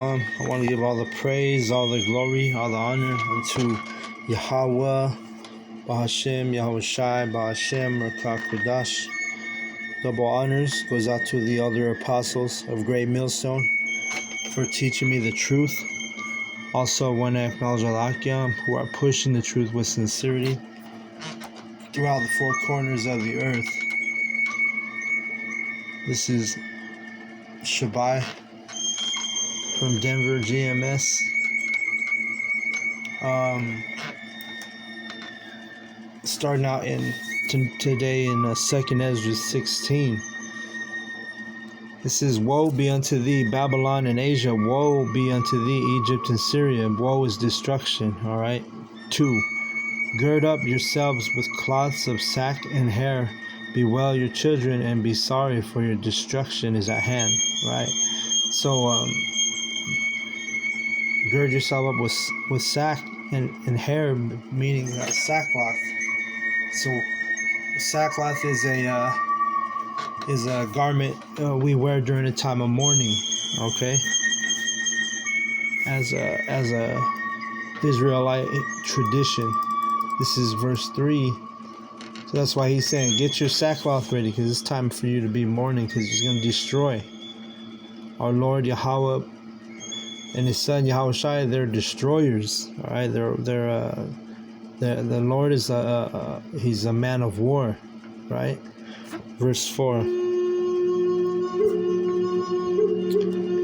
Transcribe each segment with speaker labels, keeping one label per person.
Speaker 1: I want to give all the praise, all the glory, all the honor unto Yahweh, Bahashem, Yahweh Shai, Bahashem, Rakak Kodash. Double honors goes out to the elder apostles of Great Millstone for teaching me the truth. Also, I want to acknowledge Alakiam, who are pushing the truth with sincerity throughout the four corners of the earth. This is Shabai from Denver, GMS. Starting out today in 2nd Ezra 16. It says, "Woe be unto thee, Babylon and Asia. Woe be unto thee, Egypt and Syria. Woe is destruction." All right. 2. Gird up yourselves with cloths of sack and hair. Bewail your children and be sorry, for your destruction is at hand. Right. So gird yourself up with sack and hair, meaning sackcloth. So sackcloth is a garment we wear during a time of mourning. Okay. As a Israelite tradition. This is verse 3. So that's why he's saying, get your sackcloth ready, because it's time for you to be mourning, because he's going to destroy. Our Lord Yahweh and his son Yahweh Shai, they're destroyers. All right, the Lord is he's a man of war, right? Verse 4.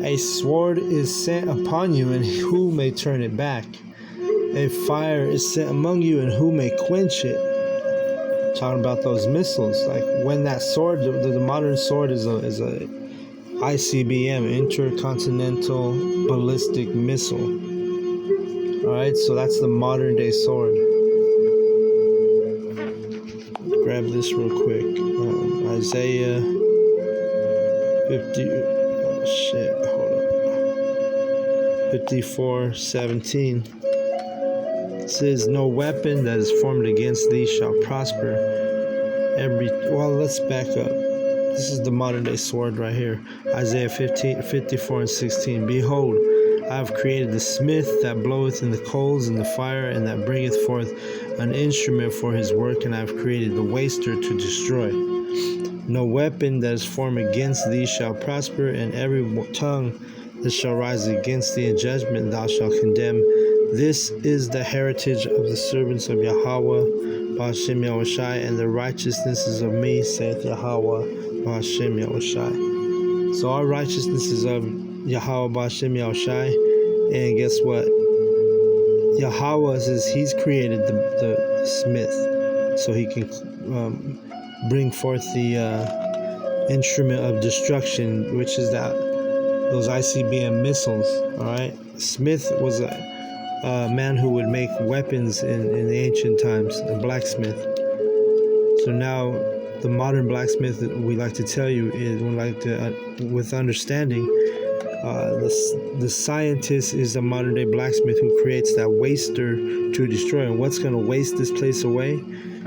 Speaker 1: A sword is sent upon you, and who may turn it back? A fire is set among you, and who may quench it? Talking about those missiles, like when that sword, the modern sword is a ICBM, intercontinental ballistic missile. All right, so that's the modern day sword. Grab this real quick. Isaiah 50. Oh shit! Hold up. 54:17. It says, "No weapon that is formed against thee shall prosper." Let's back up. This is the modern day sword right here. Isaiah 54:16. "Behold, I have created the smith that bloweth in the coals and the fire, and that bringeth forth an instrument for his work, and I have created the waster to destroy. No weapon that is formed against thee shall prosper, and every tongue that shall rise against thee in judgment thou shalt condemn. This is the heritage of the servants of Yahweh, Ba'ashem Yahweh Shai, and the righteousness is of me, saith Yahweh, Ba'ashem Yahweh Shai." So our righteousness is of Yahweh, Ba'ashem Yahweh Shai, and guess what? Yahweh says he's created the smith, so he can bring forth the instrument of destruction, which is those ICBM missiles. All right, Smith was a man who would make weapons in the ancient times, a blacksmith. So now the modern blacksmith, that we like to tell you, is with understanding. The scientist is a modern day blacksmith who creates that waster to destroy. And what's going to waste this place away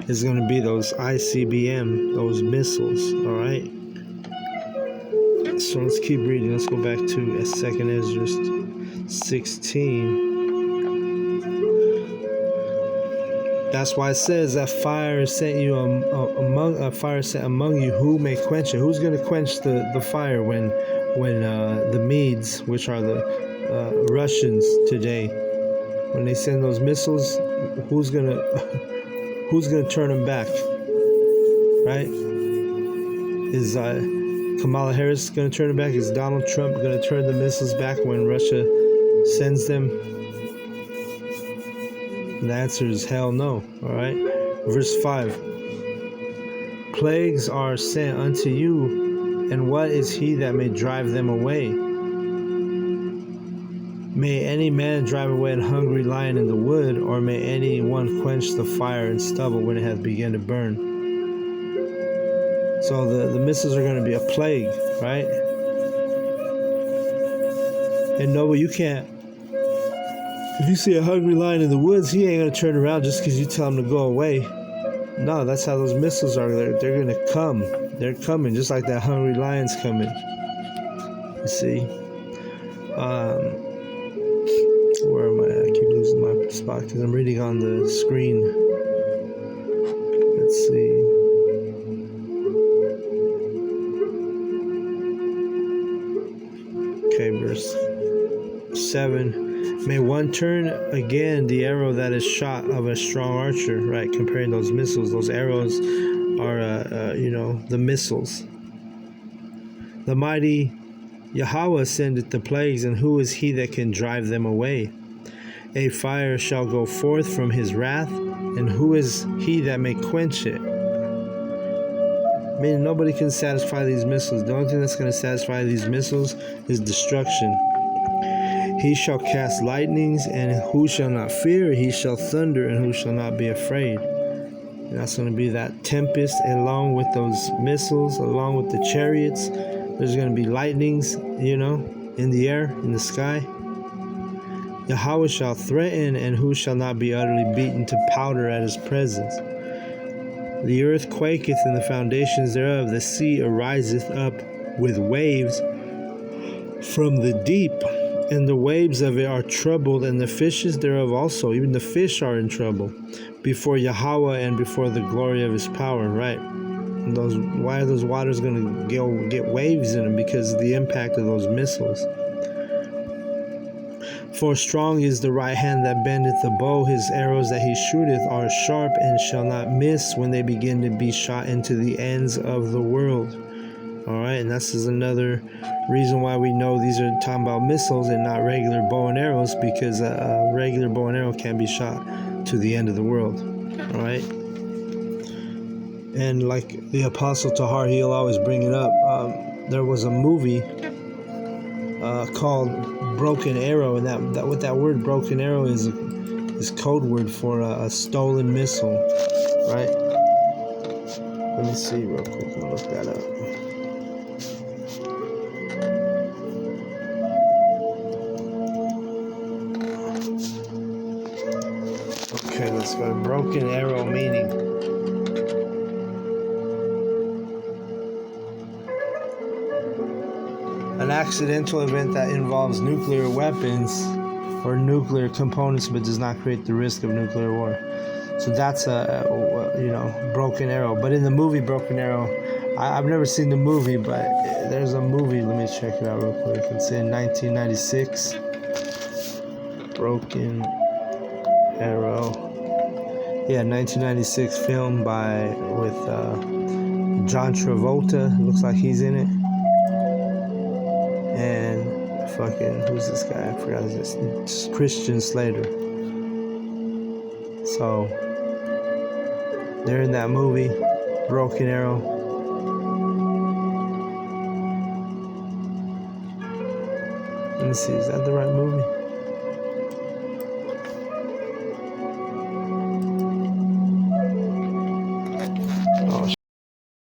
Speaker 1: is going to be those ICBM, those missiles. All right. So let's keep reading. Let's go back to 2nd Ezra 16. That's why it says that fire is sent you among you. Who may quench it? Who's going to quench the fire when the Medes, which are the Russians today, when they send those missiles, who's gonna turn them back? Right? Is Kamala Harris going to turn it back? Is Donald Trump going to turn the missiles back when Russia sends them? And the answer is hell no. All right. Verse 5. "Plagues are sent unto you, and what is he that may drive them away? May any man drive away an hungry lion in the wood, or may any one quench the fire and stubble when it hath begun to burn?" So the missiles are going to be a plague, right? And no, you can't. If you see a hungry lion in the woods, he ain't going to turn around just because you tell him to go away. No, that's how those missiles are. They're going to come. They're coming, just like that hungry lion's coming. You see? Where am I? I keep losing my spot because I'm reading on the screen. Let's see. Okay, verse 7. May one turn again the arrow that is shot of a strong archer, right? Comparing those missiles. Those arrows are, the missiles. The mighty Yahweh sendeth the plagues, and who is he that can drive them away? A fire shall go forth from his wrath, and who is he that may quench it? I mean, nobody can satisfy these missiles. The only thing that's going to satisfy these missiles is destruction. He shall cast lightnings, and who shall not fear? He shall thunder, and who shall not be afraid? And that's going to be that tempest, along with those missiles, along with the chariots. There's going to be lightnings, in the air, in the sky. Yahweh shall threaten, and who shall not be utterly beaten to powder at his presence? The earth quaketh, and the foundations thereof. The sea ariseth up with waves from the deep, and the waves of it are troubled, and the fishes thereof also. Even the fish are in trouble before Yahweh and before the glory of his power, right? And why are those waters going to get waves in them? Because of the impact of those missiles. For strong is the right hand that bendeth the bow. His arrows that he shooteth are sharp, and shall not miss when they begin to be shot into the ends of the world. Alright, and this is another reason why we know these are talking about missiles and not regular bow and arrows, because a regular bow and arrow can be shot to the end of the world. Alright? And like the Apostle Tahar, he'll always bring it up. There was a movie called Broken Arrow, and that what that word broken arrow is code word for a stolen missile, right? Let me see real quick. I'm gonna look that up. Okay, let's go to broken arrow meaning. An accidental event that involves nuclear weapons or nuclear components but does not create the risk of nuclear war. So that's a broken arrow. But in the movie Broken Arrow, I've never seen the movie, but there's a movie. Let me check it out real quick. It's in 1996. Broken Arrow. Yeah, 1996 film with John Travolta. Looks like he's in it. And who's this guy? I forgot his name. It's Christian Slater. So they're in that movie, Broken Arrow. Let me see, is that the right movie?